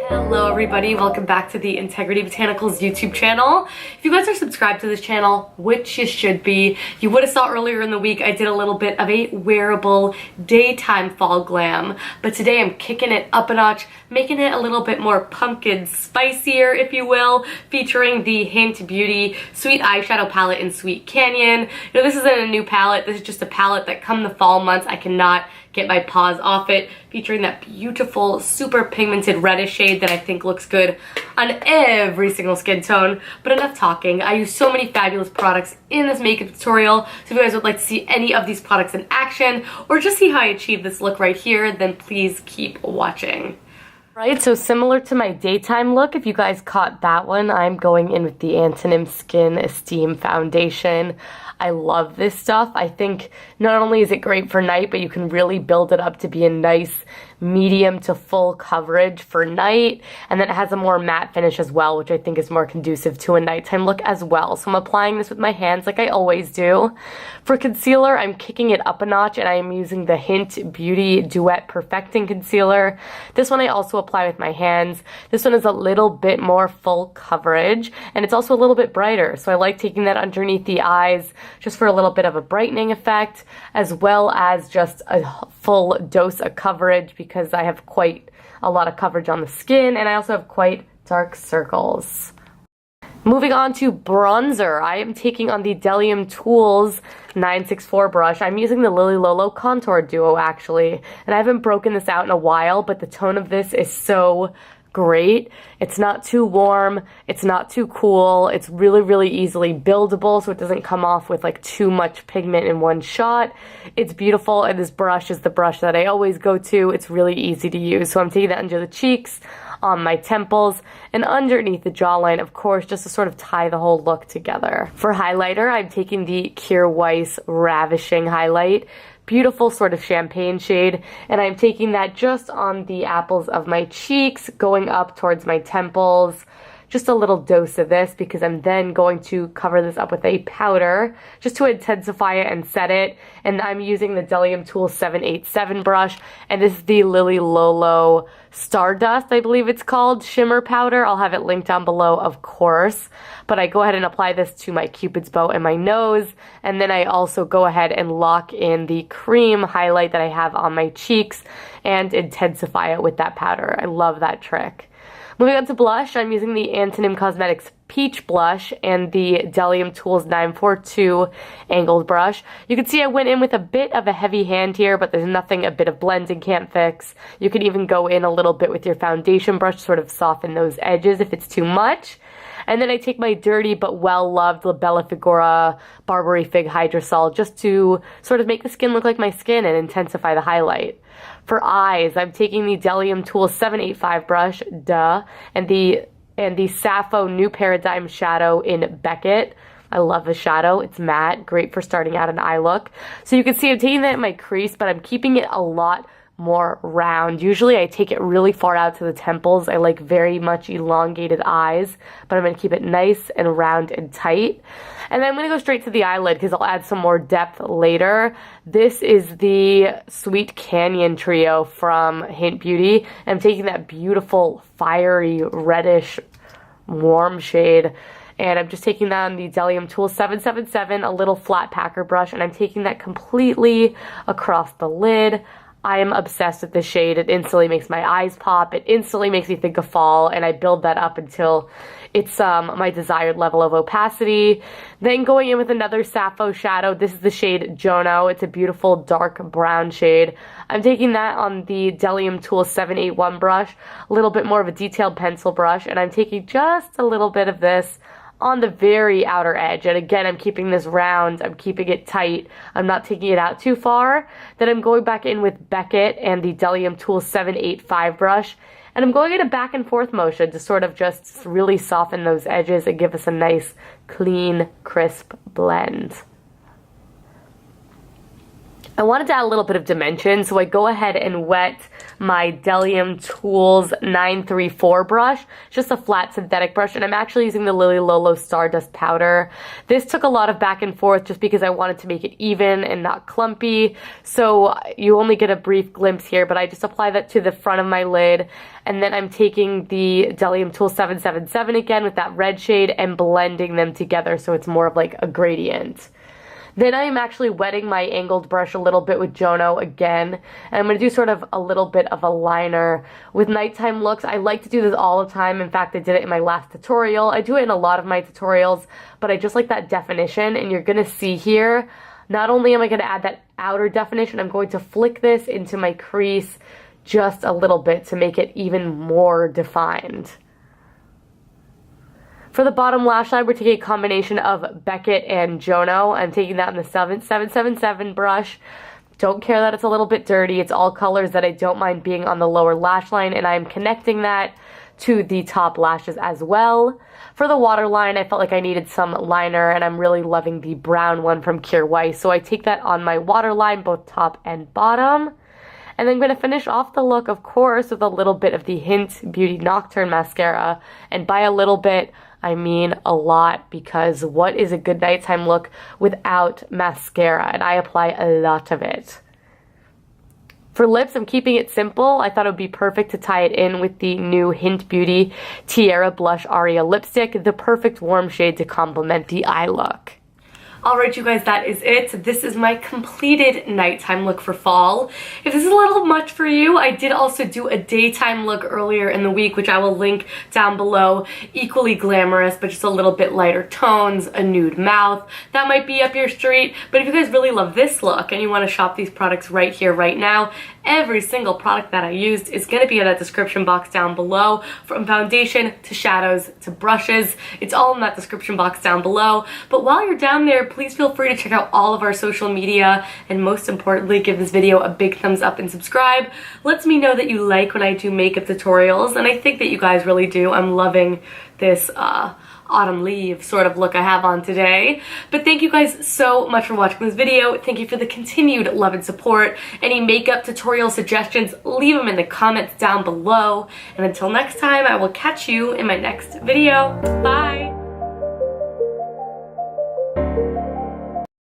Hello everybody, welcome back to the Integrity Botanicals YouTube channel. If you guys are subscribed to this channel, which you should be, you would have saw earlier in the week I did a little bit of a wearable daytime fall glam, but today I'm kicking it up a notch, making it a little bit more pumpkin spicier, if you will, featuring the Hint Beauty Sweet Eyeshadow Palette in Sweet Canyon. You know, this isn't a new palette, this is just a palette that come the fall months I cannot get my paws off it, featuring that beautiful, super pigmented reddish shade that I think looks good on every single skin tone. But enough talking. I use so many fabulous products in this makeup tutorial, so if you guys would like to see any of these products in action, or just see how I achieve this look right here, then please keep watching. Right, so similar to my daytime look, if you guys caught that one, I'm going in with the Antonym Skin Esteem Foundation. I love this stuff. I think not only is it great for night, but you can really build it up to be a nice medium to full coverage for night, and then it has a more matte finish as well, which I think is more conducive to a nighttime look as well. So I'm applying this with my hands like I always do. For concealer, I'm kicking it up a notch, and I am using the Hint Beauty Duet Perfecting Concealer. This one I also apply with my hands. This one is a little bit more full coverage, and it's also a little bit brighter, so I like taking that underneath the eyes just for a little bit of a brightening effect, as well as just a full dose of coverage because I have quite a lot of coverage on the skin, and I also have quite dark circles. Moving on to bronzer, I am taking on the Delium Tools 964 brush. I'm using the Lily Lolo Contour Duo actually, and I haven't broken this out in a while, but the tone of this is so great. It's not too warm, it's not too cool, it's really easily buildable, so it doesn't come off with like too much pigment in one shot. It's beautiful, and this brush is the brush that I always go to. It's really easy to use, so I'm taking that under the cheeks, on my temples, and underneath the jawline, of course, just to sort of tie the whole look together. For highlighter, I'm taking the Kjaer Weis Ravishing Highlight. Beautiful sort of champagne shade, and I'm taking that just on the apples of my cheeks, going up towards my temples. Just a little dose of this because I'm then going to cover this up with a powder just to intensify it and set it. And I'm using the Delium Tool 787 brush, and this is the Lily Lolo Stardust, I believe it's called, shimmer powder. I'll have it linked down below, of course. But I go ahead and apply this to my Cupid's bow and my nose, and then I also go ahead and lock in the cream highlight that I have on my cheeks and intensify it with that powder. I love that trick. Moving on to blush, I'm using the Antonym Cosmetics Peach Blush and the Delium Tools 942 angled brush. You can see I went in with a bit of a heavy hand here, but there's nothing a bit of blending can't fix. You can even go in a little bit with your foundation brush to sort of soften those edges if it's too much. And then I take my dirty but well-loved La Bella Figura Barbary Fig Hydrosol just to sort of make the skin look like my skin and intensify the highlight. For eyes, I'm taking the Delium Tool 785 brush, and the Sappho New Paradigm Shadow in Beckett. I love the shadow. It's matte, great for starting out an eye look. So you can see I'm taking that in my crease, but I'm keeping it a lot more round. Usually I take it really far out to the temples. I like very much elongated eyes, but I'm going to keep it nice and round and tight. And then I'm going to go straight to the eyelid because I'll add some more depth later. This is the Sweet Canyon Trio from Hint Beauty. I'm taking that beautiful fiery reddish warm shade, and I'm just taking that on the Delium Tool 777, a little flat packer brush, and I'm taking that completely across the lid. I am obsessed with this shade. It instantly makes my eyes pop. It instantly makes me think of fall, and I build that up until it's my desired level of opacity. Then going in with another Sappho shadow. This is the shade Jono. It's a beautiful dark brown shade. I'm taking that on the Delium Tool 781 brush, a little bit more of a detailed pencil brush, and I'm taking just a little bit of this on the very outer edge. And again, I'm keeping this round, I'm keeping it tight, I'm not taking it out too far. Then I'm going back in with Beckett and the Delium Tool 785 brush, and I'm going in a back and forth motion to sort of just really soften those edges and give us a nice, clean, crisp blend. I wanted to add a little bit of dimension, so I go ahead and wet my Delium Tools 934 brush, just a flat synthetic brush, and I'm actually using the Lily Lolo Stardust powder. This took a lot of back and forth just because I wanted to make it even and not clumpy, so you only get a brief glimpse here, but I just apply that to the front of my lid, and then I'm taking the Delium Tool 777 again with that red shade and blending them together so it's more of like a gradient. Then I am actually wetting my angled brush a little bit with Jono again, and I'm going to do sort of a little bit of a liner. With nighttime looks, I like to do this all the time. In fact, I did it in my last tutorial. I do it in a lot of my tutorials, but I just like that definition, and you're going to see here, not only am I going to add that outer definition, I'm going to flick this into my crease just a little bit to make it even more defined. For the bottom lash line, we're taking a combination of Beckett and Jono. I'm taking that in the 777 brush. Don't care that it's a little bit dirty. It's all colors that I don't mind being on the lower lash line, and I'm connecting that to the top lashes as well. For the waterline, I felt like I needed some liner, and I'm really loving the brown one from Kjaer Weis. So I take that on my waterline, both top and bottom. And then I'm going to finish off the look, of course, with a little bit of the Hint Beauty Nocturne Mascara. And by a little bit, I mean a lot, because what is a good nighttime look without mascara? And I apply a lot of it. For lips, I'm keeping it simple. I thought it would be perfect to tie it in with the new Hint Beauty Tiara Blush Aria lipstick, the perfect warm shade to complement the eye look. Alright you guys, that is it. This is my completed nighttime look for fall. If this is a little much for you, I did also do a daytime look earlier in the week, which I will link down below. Equally glamorous, but just a little bit lighter tones, a nude mouth. That might be up your street, but if you guys really love this look and you want to shop these products right here, right now, every single product that I used is going to be in that description box down below, from foundation to shadows to brushes. It's all in that description box down below. But while you're down there, please feel free to check out all of our social media, and most importantly, give this video a big thumbs up and subscribe. Lets me know that you like when I do makeup tutorials, and I think that you guys really do. I'm loving this autumn leaf sort of look I have on today. But thank you guys so much for watching this video. Thank you for the continued love and support. Any makeup tutorial suggestions, leave them in the comments down below. And until next time, I will catch you in my next video. Bye!